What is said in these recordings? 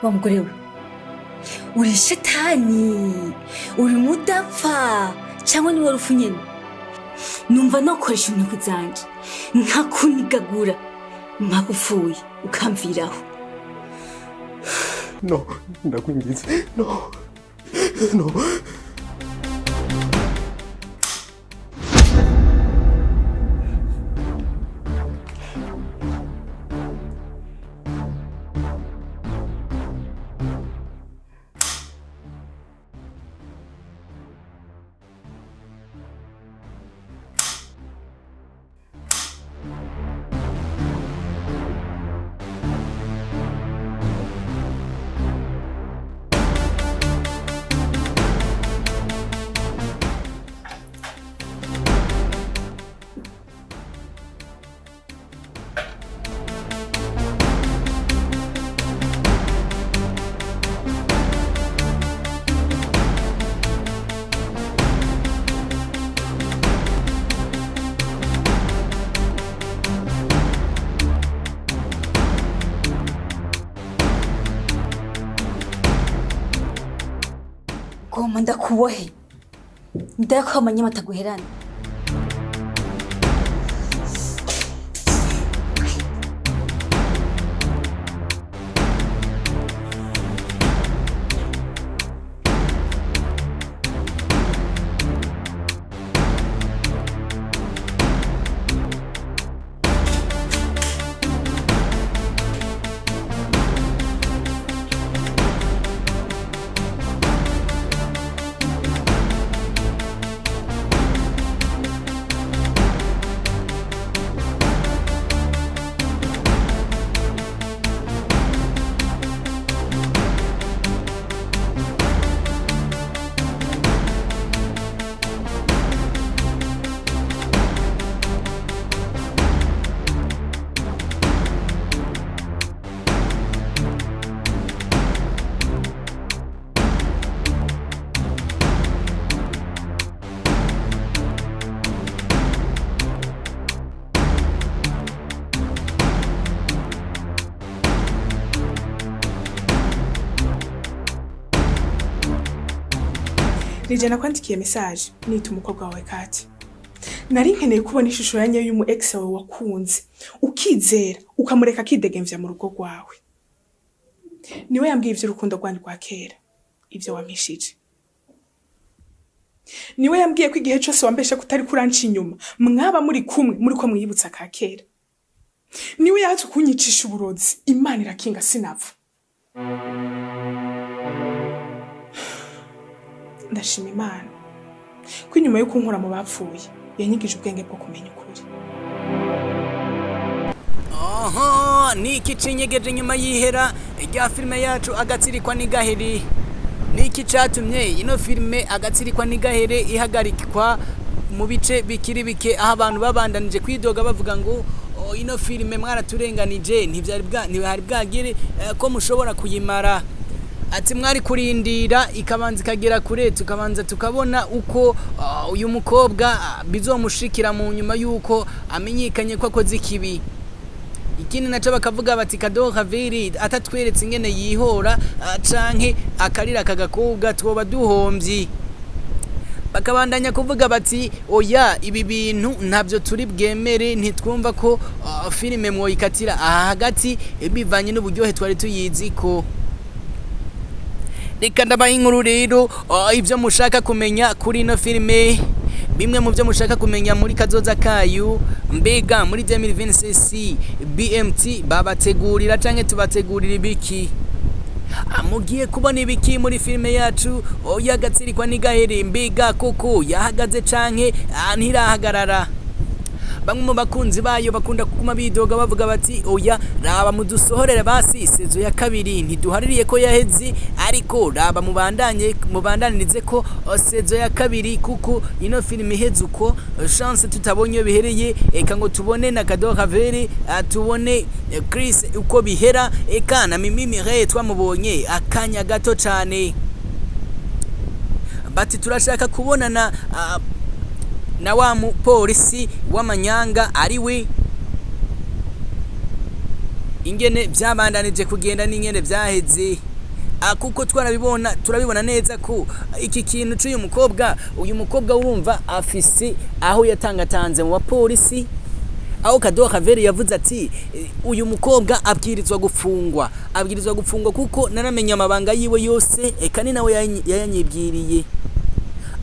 wa mugore we uri shetani uri mudapfa cyangwa ni warufu nyene numva nokoresha intugu zanje nkakunigagura mpagupfuye ukamviraho no ndakwingize no Goma ndakubohe ndako amanyama taguherana Nije nakwandikiye message nita umukobwa wawe Kati. Nari nkeneye kubona ishusho yanyu y'umu ex wawe wakunze, ukizera, ukamureka kidegemvya mu rugo rwawe. Niwe yambwiye ivyo urukundo rwanyu rwa kera, ivyo wampishije. Niwe yambwiye ko igihe cyose wambesha kutari kuranca inyuma, mwaba muri kumwe, muri ko mwiyibutsa ka kera. Niwe yaje kunyicisha uburozi, Imana irakinga sinapfa. Ndashima Imana ko inyuma yo kunkura mu bapfuye yanyigije ubwenge bwo kumenya ukuri. Aha, Niki cinyegeje nyuma yihera rya filme yacu Agatsirikwa Ntigahere. Niki catumye ino filme Agatsirikwa Ntigahere ihagarikwa mu bice bikiri bike aho abantu babandanije kwidoga bavuga ngo ino filme mwaraturenganije ntibyari bwagire ko mushobora kuyimara. Ati mwari kurindira ikabanza ikagera kure tukabanza tukabona uko uyu mukobwa bizomushikira mu nyuma yuko amenyekanye ko akoze ikibi. Ikindi naco bakavuga bati kadohaviri atatweretse ingene yihora canke akarira kagakobwa twoba duhomvyi. Bakabandanya kuvuga bati oya ibi bintu ntabyo turi bwemere ntitwumva ko filime mwoyikatira aha hagati bivanye n'uburyohe twari tuyiziko. Reka ndabaha inkuru rero ivyo mushaka kumenya kuri ino filime, bimwe mu byo mushaka kumenya muri kazoza kayu. Mbega muri 2026 BMT babategurira canke tubategurira ibiki? Amugiye kubona ibiki muri filime yacu Agatsirikwa Ntigahere? Mbega koko yahagaze canke ntirahagarara? Bamwe mu bakunzi bayo bakunda kuguma bidoga bavuga bati oya raba mudusohorera basi saison ya kabiri ntiduhaririye ko yaheze, ariko raba mubandanirize ko saison ya kabiri kuko ino filime iheze uko chance tutabonye bihereye. Eka ngo tubone na kadohaveri tubone Chris uko bihera, eka na Mimimire twamubonye akanya gato cyane. Bati turashaka kubonana na wa mupolisi w'amanyanga ariwe. Ingene byabandanije kugenda n'ingene byaheze kuko turabibona neza ko iki kintu cy'uyu mukobwa urumva afise aho yatangatanze mu bapolisi, aho Kadohaveri yavuze ati uyu mukobwa abwirizwa gufungwa kuko naramenya amabanga yiwe yose, eka ni nawe yayanyibwiriye.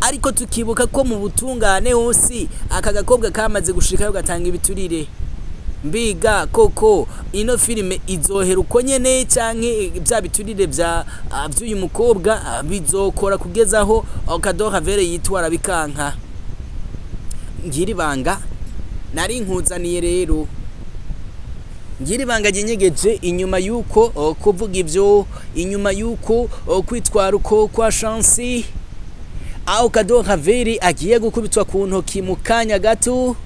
Ariko tukibuka ko mu butungane hose aka gakobwa kamaze gushikayo gatanga ibiturire. Mbiga koko ino filime izohera uko nyene canke bya biturire by'uyu mukobwa bizokora kugezaho Kadohaveri yitwara bikanka. Ngiribanga nari nkuzaniye rero, ngiribanga ginyegeje inyuma yuko kuvuga ivyo, inyuma yuko kwitwara uko kwa Chance, aho Kadohaveri agiye gukubitwa ku ntoki mu kanya gato,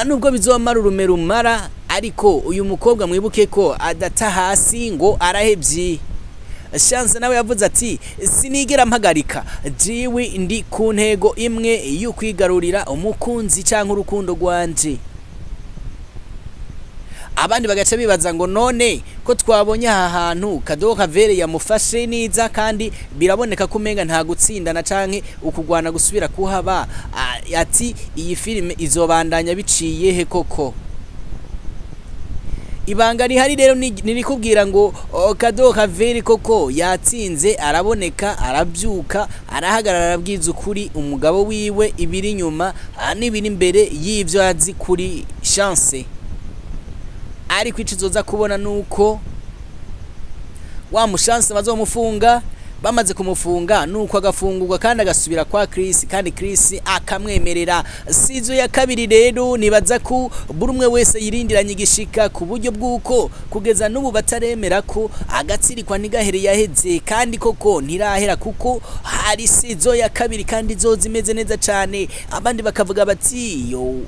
nubwo bizomara urume rumara, ariko uyu mukobwa mwibuke ko adata hasi ngo arahevye. Chance nawe yavuze ati sinigera mpagarika, jiwe ndi ku ntego imwe yo kwigarurira umukunzi canke urukundo rwanje. Abandi bagaca bibaza ngo none ko twabonye aha hantu Kadohaveri yamufashe neza kandi biraboneka ko umenga nta gutsindana canke ukugwana gusubira kuhaba, ati iyi filime izobandanya biciye he koko? Ibanga rihari rero nirikubwira ngo Kadohaveri koko yatsinze, araboneka, arabyuka, arahagarara, arabwiza ukuri umugabo wiwe ibiri inyuma n'ibiri imbere y'ivyo azi kuri Chance. Ariko ikizoza kubona nuko wa Chance bazomufunga, bamaze kumufunga nuko agafungurwa kandi agasubira kwa Chris, kandi Chris akamwemerera. Sizo ya kabiri rero nibaza ko buri umwe wese yirindiranye igishika ku buryo bw'uko kugeza n'ubu bataremera ko Agatsirikwa Ntigahere yaheze, kandi koko ntirahera kuko hari sizo ya kabiri kandi zoza imeze neza cyane. Abandi bakavuga bati yo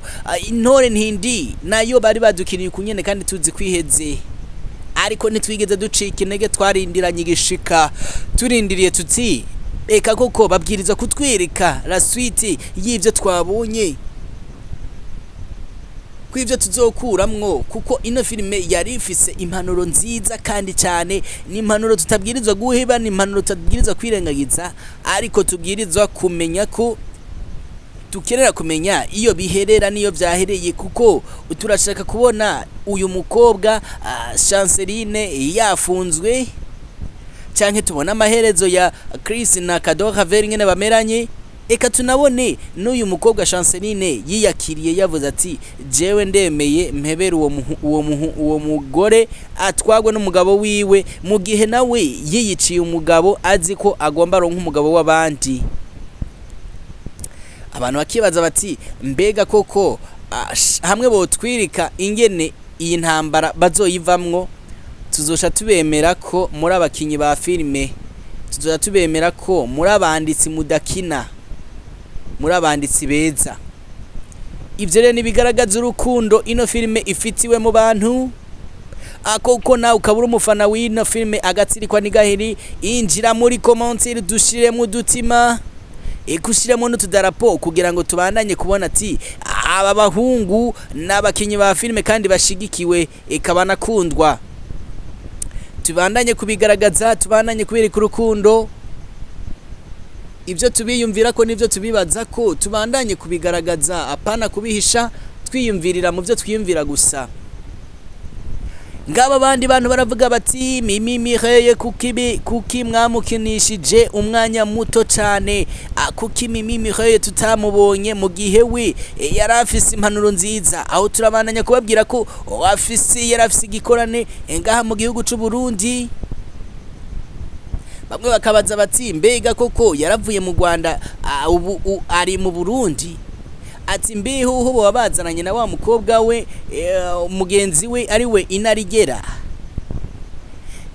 intore ntindi nayo bari badukiriye kunyene kandi tuzi kwiheze. Ariko nitwigeze ducika intege, twarindiranye igishika, turindiriye tuti eka koko babwiriza kutwereka la suite y'ivyo twabonye, kw'ivyo tuzokuramwo, kuko ino filime yari ifise impanuro nziza kandi cyane. Ni impanuro tutabwirizwa guheba, ni impanuro tutabwirizwa kwirengagiza, ariko tubwirizwa kumenya ko tukenera kumenya iyo biherera niyo byahereye, kuko turashaka kubona uyu mukobwa Chanceline yafunzwe, canke tubona amaherezo ya Chris na Kadohaveri ngene bameranye. Eka tunabone n'uyu mukobwa Chanceline yiyakiriye yavuze ati jewe ndemeye mpebera uwo mugore atwagwe n'umugabo wiwe, mu gihe nawe yiyiciye umugabo azi ko agomba ronka umugabo w'abandi. Abantu bakibaza bati mbega koko hamwe botwirika ingene iyi ntambara bazoyivamwo, tuzosha tubemera ko muri abakinyi ba filime, tuzosha tubemera ko muri abanditsi mudakina, muri abanditsi beza. Ivyo rero nibigaragaza urukundo ino filime ifitiwe mu bantu. Koko nawe ukabura umufana w'ino filime Agatsirikwa Ntigahere, injira muri commentaire dushiremo udutima, ikushiremo n'utudarapo kugira ngo tubandanye kubona ati aba bahungu n'abakinyi ba filime kandi bashigikiwe ekabana kundwa. Tubandanye kubigaragaza, tubandanye kubereka urukundo, ivyo tubiyumvira ko nivyo tubibaza ko, tubandanye kubigaragaza apana kubihisha, twiyumvirira mu byo twiyumvira gusa. Ngaba bandi bantu baravuga bati Mireye kuki mwamukinishije umwanya muto cyane, kuki Mireye tutamubonye mu gihe we yarafise impanuro nziza. Aho turabandanya kubabwira ko yarafise igikorane ngaha mu gihugu cy'u Burundi. Bamwe bakabaza bati mbega koko yaravuye mu Rwanda ubu ari mu Burundi? Ati mbiho ho babazananye na wa mukobwa we mugenzi we ari we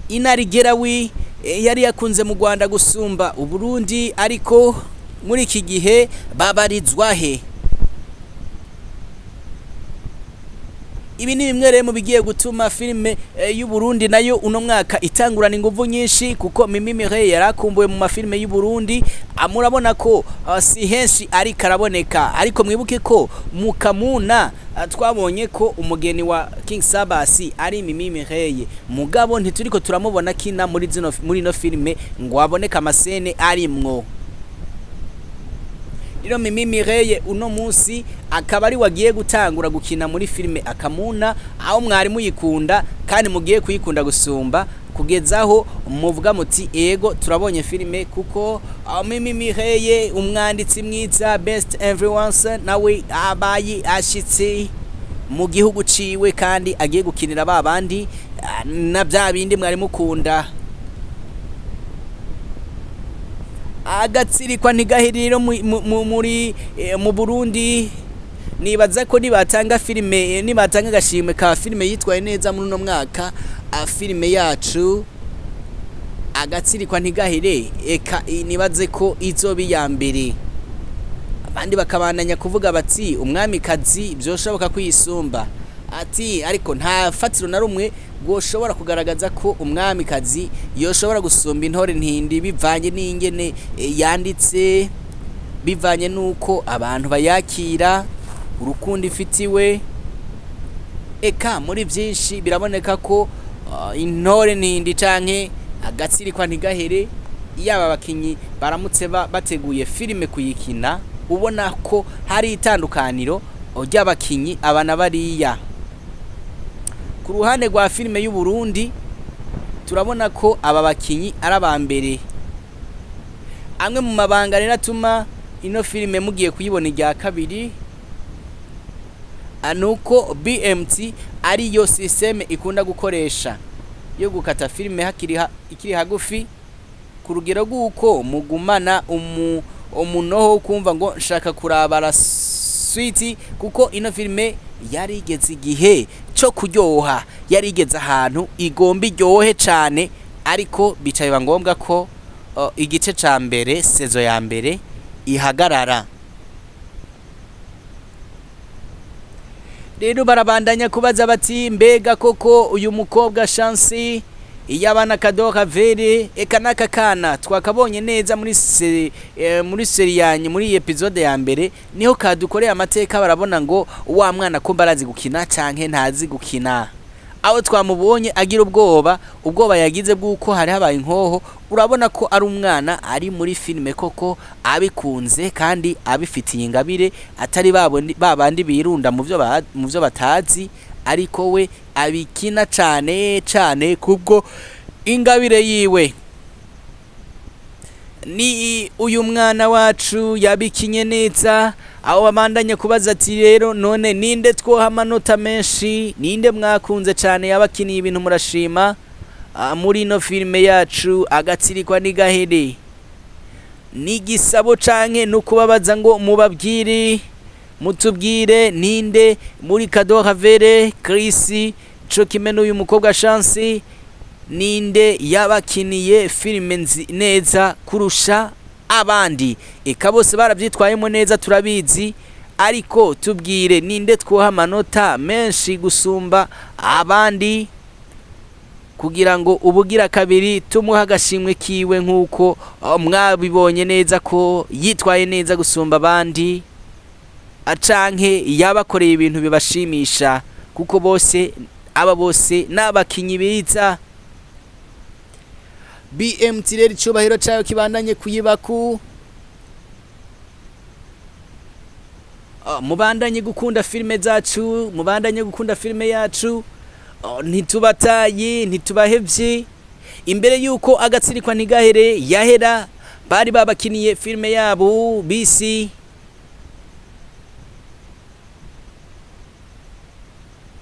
Inarigera we yari yakunze mu Rwanda gusumba u Burundi, ariko muri iki gihe babarizwa he? ibi ni bimwe rero mu bigiye gutuma filime y'u Burundi nayo uno mwaka itangurana inguvu nyinshi kuko Mimi Mireille yarakumbuwe mu mafilime y'u Burundi. Murabona ko si henshi ari karaboneka, ariko mwibuke ko mu Kamuna twabonye ko umugeni wa King Sabasi ari Mimi Mireille, mugabo ntituriko turamubona kina muri no filime ngo aboneka amasene arimwo. Rero Mimi Mireille uno munsi akaba ari wagiye gutangura gukina muri filime Akamuna, aho mwari muyikunda kandi mugiye kuyikunda gusumba kugezaho muvuga muti ego turabonye filime, kuko Mimi Mireille umwanditsi mwiza best influencer nawe abaye ashitse mu gihugu ciwe kandi agiye gukinira babandi na bya bindi mwari mukunda. Agatsirikwa Ntigahere mu Burundi nibaza ko nibatanga filime, nibatanga gashimwe ka filime yitwaye neza muri no mwaka, filime yacu Agatsirikwa Ntigahere eka nibaze ko izobi ya mbere. Abandi bakabandanya kuvuga bati umwamikazi byoshoboka kuyisumba, ati ariko nta fatiro na rumwe goshobora kugaragaza ko umwamikazi yoshobora gusumba intore ntindi bivanye n'ingene yanditse, bivanye nuko abantu bayakira, urukundo ifitiwe, eka muri byinshi biraboneka ko intore ntindi canke Agatsirikwa Ntigahere yaba abakinyi baramutse bateguye filime kuyikina, ubona ko hari itandukaniro ry'abakinyi abana bariya. Ku ruhande rwa filime y'u Burundi turabona ko aba bakinyi ari abambere. Amwe mu mabanga rero atuma ino filime mugiye kuyibona irya kabiri anuko BMT ari yo systeme ikunda gukoresha yo gukata filime ikiri hagufi, ku rugero rw'uko mugumana umunoho kumva ngo nshaka kurabara sweet, kuko ino filime yarigeze igihe cyo kuryoha, yarigeze ahantu igomba iryohe cyane, ariko bicaye ngombwa ko igice ca mbere saison ya mbere ihagarara. Rero barabandanya kubaza bati mbega koko uyu mukobwa Chance iyabana kadoka vere eka nakakana twakabonye neza muri seri yanyu muri episode ya mbere, niho kadukoreye amateka barabona ngo wa mwana ko barazi gukina canke ntazi gukina. Aho twamubonye agira ubwoba yagize bw'uko hari habaye inkoho, urabona ko ari umwana ari muri filime koko abikunze kandi abifitiye ingabire, atari babandi birunda mu byo batazi, ariko we abikina cyane kubwo ingabire yiwe. Ni uyu mwana wacu yabikinye neza. Aho babandanya kubaza ati rero none ninde twoha amanota menshi, ninde mwakunze cyane yabakiniye ibintu murashima muri no filime yacu Agatsirikwa Ntigahere. Ni gisabo canke no kubabaza ngo mubabwire mutubwire ninde muri Kadoha Vere Chris co kimeno uyu mukobwa Chance ninde yabakiniye filime neza kurusha abandi. Eka bose barabyitwayemo neza turabizi, ariko tubwire ninde twoha amanota menshi gusumba abandi, kugira ngo ubugira kabiri tumuha agashimwe kiwe nk'uko mwabibonye neza ko yitwaye neza gusumba abandi, acanke yabakoreye ibintu bibashimisha, kuko bose n'abakinyi biza. BMT rero icubahiro cyayo kibandanye kuyibaku, mubandanye gukunda filime zacu, mubandanye gukunda filime yacu, ntitubataye ntitubahevye. Imbere yuko Agatsirikwa Ntigahere yahera bari babakiniye filime yabo bisi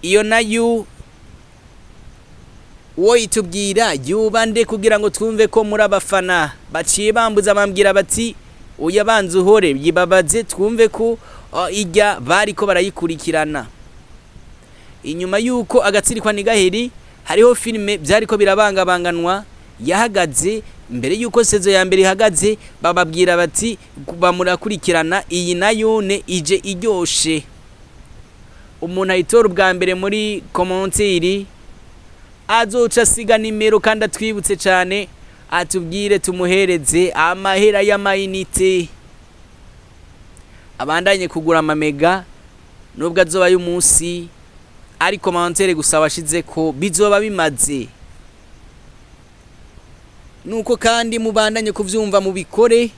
iyo nayo wowe itubwira yubande kugira ngo twumve ko muri abafana. Baciye bambuza bambwira bati uya banze uhore yibabaze twumve ko ijya bariko barayikurikirana. Inyuma yuko Agatsirikwa Ntigahere hariho filime byariko birabangabanganwa yahagaze, mbere yuko saison ya mbere ihagaze bababwira bati bamurakurikirana iyi nayo ne ije iryoshe. umuntu ayitora ubwa mbere muri commentaire azoca asiga nimero kandi atwibutse cyane atubwire tumuhereze amahera y'amayinite abandanye kugura amamega nubwo azoba y'umunsi ari commentaire gusa washize ko bizoba bimaze nuko kandi mubandanye kuvyumva mu bikore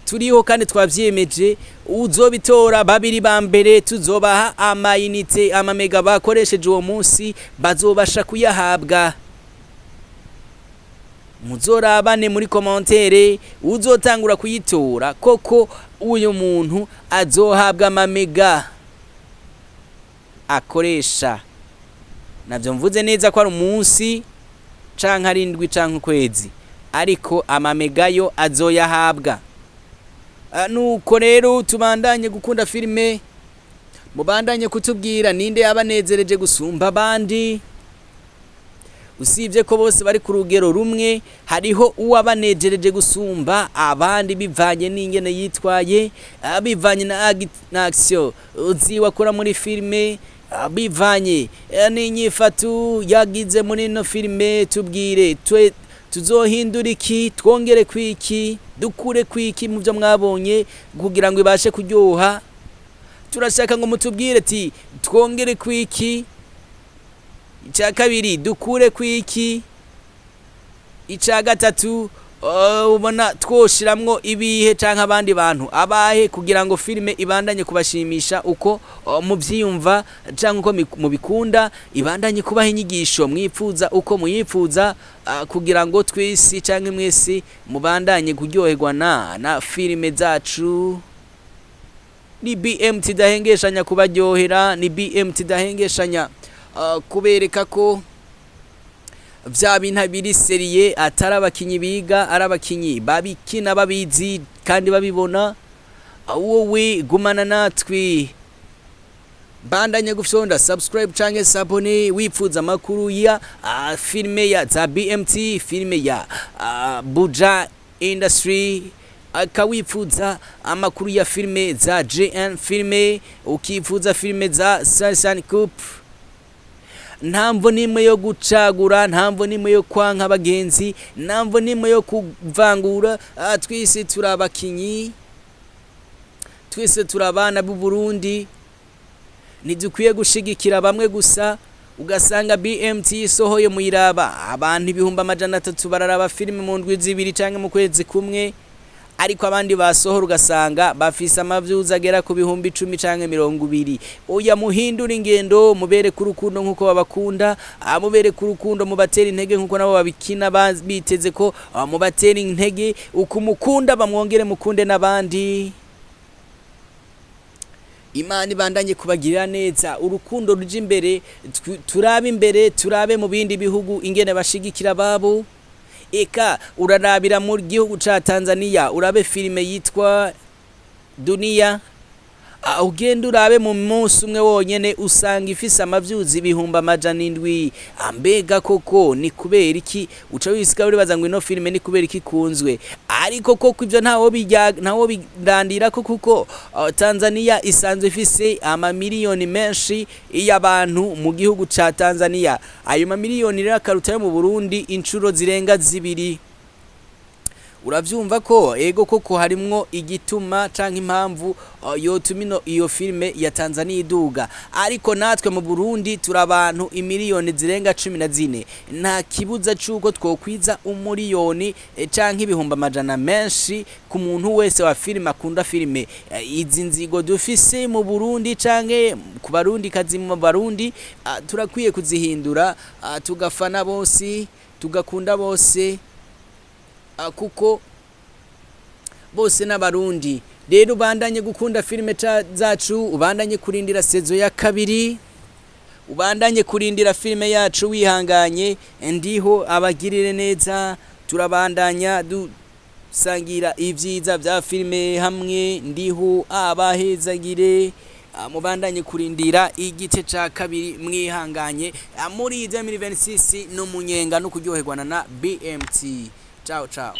turiho kandi twavyemeje uzobitora babiri ba mbere tuzobaha amayinite amamega bakoresheje uwo munsi bazobasha kuyahabwa muzorabane muri commentaire uzotangura kuyitora koko uyu muntu azohabwa amamega akoresha navyo mvuze neza ko ari umunsi canke ari indwi canke ukwezi ariko amamega yo azoyahabwa nuko rero tubandanye gukunda filime mubandanye kutubwira ninde yabanezereje gusumba abandi usibye ko bose bari ku rugero rumwe hariho uwabanejereje gusumba abandi bivanye n'ingene yitwaye bivanye na action uziwakora muri filime bivanye n'inyifatu yagize muri no filime tubwire tuzohindura iki twongere kwiki dukure kwiki mu byo mwabonye kugira ngo ibashe kuryoha turashaka ngo mutubwire ati twongere kwiki icya kabiri dukure kwiki icya gatatu ubona twoshiramwo ibihe canke abandi bantu abahe kugira ngo filime ibandanye kubashimisha uko muvyiyumva canke uko mubikunda ibandanye kubaha inyigisho mwipfuza uko muyifuza kugira ngo twisi canke mwese mubandanye kuryoherwa na filime zacu ni BMT dahengeshanya kubaryohera ni BMT dahengeshanya kubereka ko vya bintu biri seriye atari abakinyi biga ari abakinyi babikina babizi kandi babibona wowe gumana natwe bandanye gufyonda subscribe canke sabone wipfuza makuru ya filme ya za BMT filme ya Buja Industry akawipfuza amakuru ya filme za JN filme ukifuza filme za Saison Coupe ntamvo nimwe yo gucagura ntamvo nimwe yo kwanka abagenzi ntamvo nimwe yo kuvangura twese turabakinyi twese turabana b'u Burundi nidukwiye gushigikira bamwe gusa ugasanga BMT sohoye muyiraba abantu 300 bararaba filime mu ndwi zibiri canke mu kwezi kumwe ariko abandi basohora ugasanga bafise amavyuza agera ku 10,000 canke 20 oya muhindura ingendo mubere ku rukundo nkuko babakunda mubere ku rukundo mubatera intege nkuko nabo babikina biteze ko mubatera intege ukumukunda bamwongere mukunde nabandi Imana ibandanye kubagirira neza urukundo ruje imbere turabe mu bindi bihugu ingene bashigikira babo eka urarabira mu gihugu ca Tanzania urabe filime yitwa Dunia ugenda urabe mu munsi umwe wonyene usanga ifise amavyuzi 700 ambega koko ni kubera iki uca wisiga uribaza ngo ino filime ni kubera iki kunzwe ariko koko ivyo ntawo birandira ko kuko Tanzania isanzwe ifise amamiliyoni menshi y'abantu mu gihugu ca Tanzania ayo mamiliyoni rero akaruta yo mu Burundi incuro zirenga zibiri uravyumva ko ego koko harimwo igituma canke impamvu yotumino iyo filme ya Tanzania iduga ariko natwe mu Burundi turabantu imiliyoni zirenga 14 nta kibuza cuko twokwiza umuliyoni canke ibihumba amajana menshi ku muntu wese wa filme akunda filme izi nzigo dufise mu Burundi canke ku barundi kazi mu Barundi turakwiye kuzihindura tugafana bose tugakunda bose kuko bose n'abarundi rero ubandanye gukunda filime zacu ubandanye kurindira sezo ya kabiri ubandanye kurindira filime yacu wihanganye ndiho abagirire neza turabandanya dusangira ivyiza vya filime hamwe ndiho abahezagire mubandanye kurindira igice ca kabiri mwihanganye muri 2026 no munyenga no kuryoherwana na BMT ciao ciao